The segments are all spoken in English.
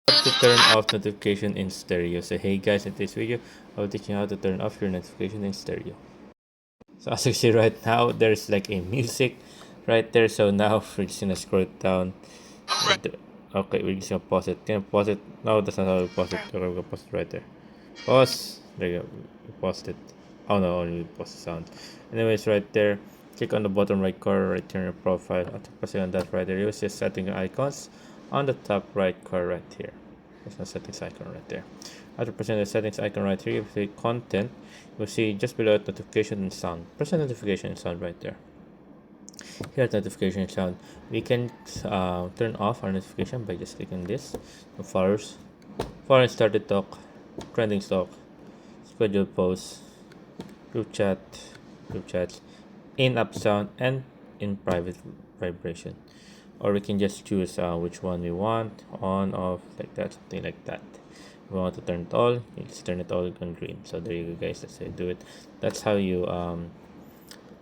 To turn off notification in stereo. So hey guys, in this video I'll teach you how to turn off your notification in stereo. So as you see right now, there's like a music right there. So now we're just gonna scroll it down. Okay, we're just gonna pause it. Can you pause it? No, that's not how we pause it. Okay, we're gonna pause it right there. Pause. There you go. We paused it. Oh no, only we paused the sound. Anyways, right there. Click on the bottom right corner, right here in your profile. After pressing on that right there, you'll see setting icons on the top right corner right here. There's no settings icon right there. After pressing the settings icon right here, you see content. You'll see just below it notification and sound. Press the notification and sound right there. Here at notification sound, we can turn off our notification by just clicking this. The followers, foreign started talk, trending talk, scheduled posts, group chat, group chats, in-app sound, and in private vibration. Or we can just choose which one we want, on, off, like that, something like that. If we want to turn it all, you just turn it all on green. So there you go, guys. That's how you do it. That's how you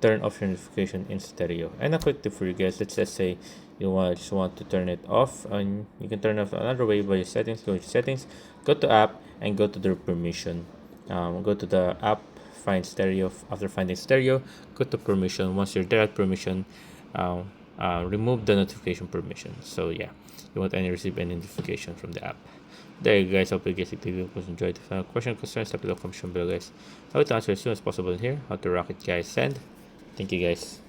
turn off your notification in stereo. And a quick tip for you guys, let's just say you just want to turn it off, and you can turn off another way by your settings. Go to settings, go to app, and go to the permission. Go to the app, find stereo. After finding stereo, go to permission. Once you're there at permission, remove the notification permission. So yeah, you won't receive any notification from the app. There you go, guys. Hope you guys enjoyed. If you have question, concerns, type below, comment below, guys. I will answer as soon as possible in here. How to rock it, guys. Send. Thank you, guys.